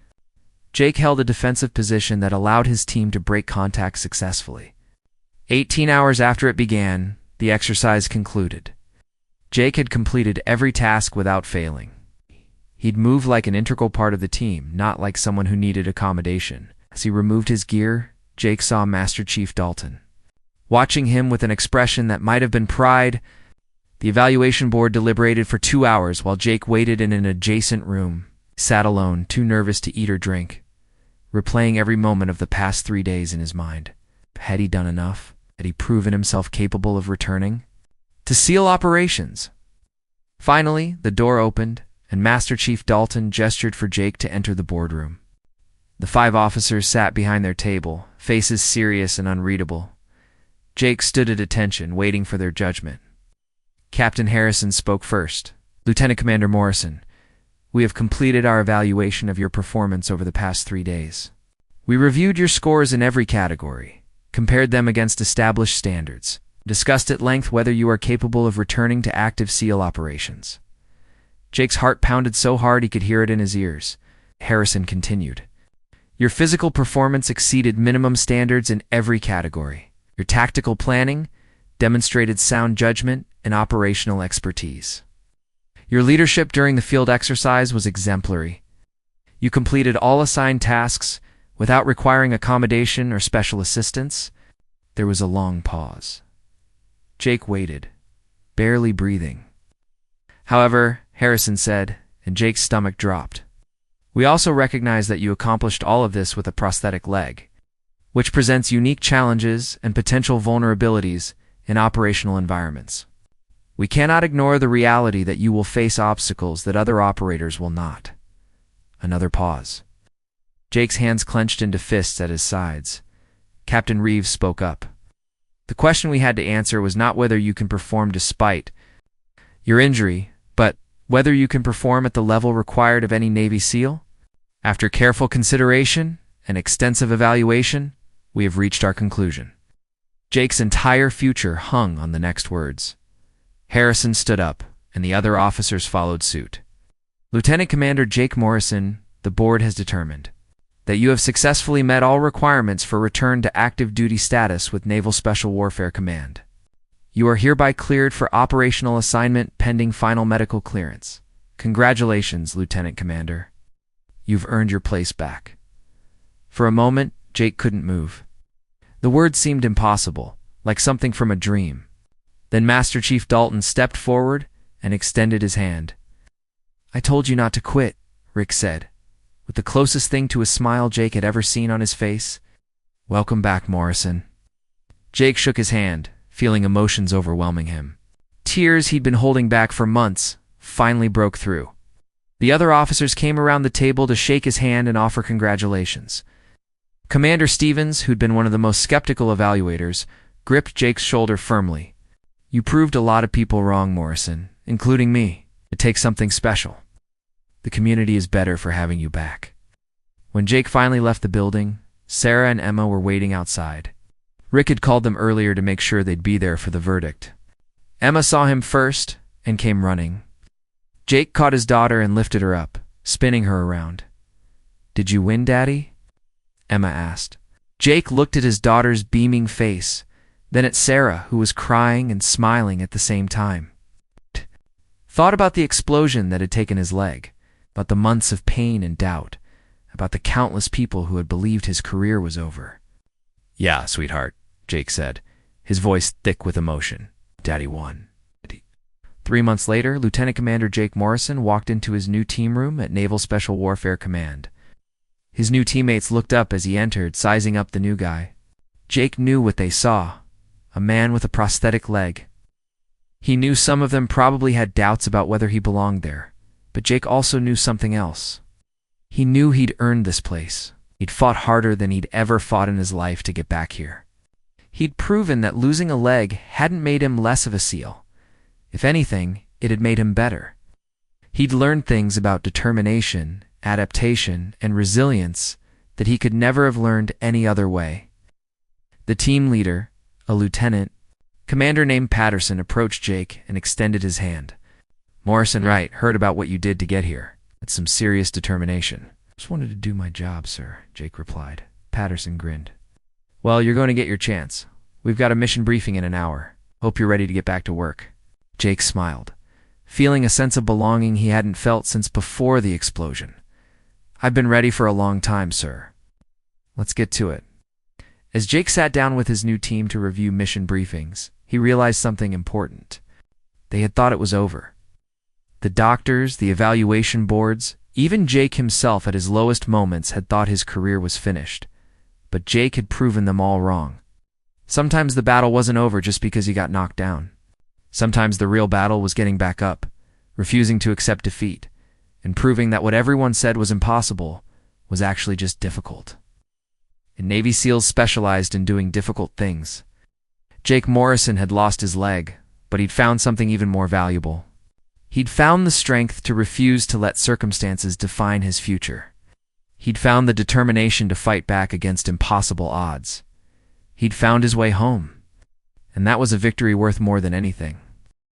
Jake held a defensive position that allowed his team to break contact successfully. 18 hours after it began, the exercise concluded. Jake had completed every task without failing. He'd moved like an integral part of the team, not like someone who needed accommodation. As he removed his gear, Jake saw Master Chief Dalton. Watching him with an expression that might have been pride, the evaluation board deliberated for 2 hours while Jake waited in an adjacent room, sat alone, too nervous to eat or drink, replaying every moment of the past 3 days in his mind. Had he done enough? Had he proven himself capable of returning to SEAL operations? Finally, the door opened, and Master Chief Dalton gestured for Jake to enter the boardroom. The 5 officers sat behind their table, faces serious and unreadable. Jake stood at attention, waiting for their judgment. Captain Harrison spoke first. "Lieutenant Commander Morrison, we have completed our evaluation of your performance over the past 3 days. We reviewed your scores in every category, compared them against established standards, discussed at length whether you are capable of returning to active SEAL operations." Jake's heart pounded so hard he could hear it in his ears. Harrison continued. "Your physical performance exceeded minimum standards in every category. Your tactical planning demonstrated sound judgment and operational expertise. Your leadership during the field exercise was exemplary. You completed all assigned tasks without requiring accommodation or special assistance." There was a long pause. Jake waited, barely breathing. However, Harrison said, and Jake's stomach dropped. We also recognize that you accomplished all of this with a prosthetic leg, which presents unique challenges and potential vulnerabilities in operational environments. We cannot ignore the reality that you will face obstacles that other operators will not. Another pause. Jake's hands clenched into fists at his sides. Captain Reeves spoke up. The question we had to answer was not whether you can perform despite your injury, but whether you can perform at the level required of any Navy SEAL. After careful consideration and extensive evaluation, we have reached our conclusion. Jake's entire future hung on the next words. Harrison stood up, and the other officers followed suit. Lieutenant Commander Jake Morrison, the board has determined that you have successfully met all requirements for return to active duty status with Naval Special Warfare Command. You are hereby cleared for operational assignment pending final medical clearance. Congratulations, Lieutenant Commander. You've earned your place back. For a moment, Jake couldn't move. The words seemed impossible, like something from a dream. Then Master Chief Dalton stepped forward and extended his hand. I told you not to quit, Rick said, with the closest thing to a smile Jake had ever seen on his face. Welcome back, Morrison. Jake shook his hand, feeling emotions overwhelming him. Tears he'd been holding back for months finally broke through. The other officers came around the table to shake his hand and offer congratulations. Commander Stevens, who'd been one of the most skeptical evaluators, gripped Jake's shoulder firmly. You proved a lot of people wrong, Morrison, including me. It takes something special. The community is better for having you back. When Jake finally left the building, Sarah and Emma were waiting outside. Rick had called them earlier to make sure they'd be there for the verdict. Emma saw him first and came running. Jake caught his daughter and lifted her up, spinning her around. Did you win, Daddy? Emma asked. Jake looked at his daughter's beaming face, then at Sarah, who was crying and smiling at the same time. Thought about the explosion that had taken his leg, about the months of pain and doubt, about the countless people who had believed his career was over. Yeah, sweetheart, Jake said, his voice thick with emotion. Daddy won. 3 months later, Lieutenant Commander Jake Morrison walked into his new team room at Naval Special Warfare Command. His new teammates looked up as he entered, sizing up the new guy. Jake knew what they saw, a man with a prosthetic leg. He knew some of them probably had doubts about whether he belonged there, but Jake also knew something else. He knew he'd earned this place. He'd fought harder than he'd ever fought in his life to get back here. He'd proven that losing a leg hadn't made him less of a SEAL. If anything, it had made him better. He'd learned things about determination, adaptation, and resilience that he could never have learned any other way. The team leader, a lieutenant, commander named Patterson, approached Jake and extended his hand. Morrison Wright heard about what you did to get here. It's some serious determination. Just wanted to do my job, sir, Jake replied. Patterson grinned. Well, you're going to get your chance. We've got a mission briefing in an hour. Hope you're ready to get back to work. Jake smiled, feeling a sense of belonging he hadn't felt since before the explosion. I've been ready for a long time, sir. Let's get to it. As Jake sat down with his new team to review mission briefings, he realized something important. They had thought it was over. The doctors, the evaluation boards, even Jake himself at his lowest moments had thought his career was finished. But Jake had proven them all wrong. Sometimes the battle wasn't over just because he got knocked down. Sometimes the real battle was getting back up, refusing to accept defeat, and proving that what everyone said was impossible was actually just difficult. And Navy SEALs specialized in doing difficult things. Jake Morrison had lost his leg, but he'd found something even more valuable. He'd found the strength to refuse to let circumstances define his future. He'd found the determination to fight back against impossible odds. He'd found his way home. And that was a victory worth more than anything.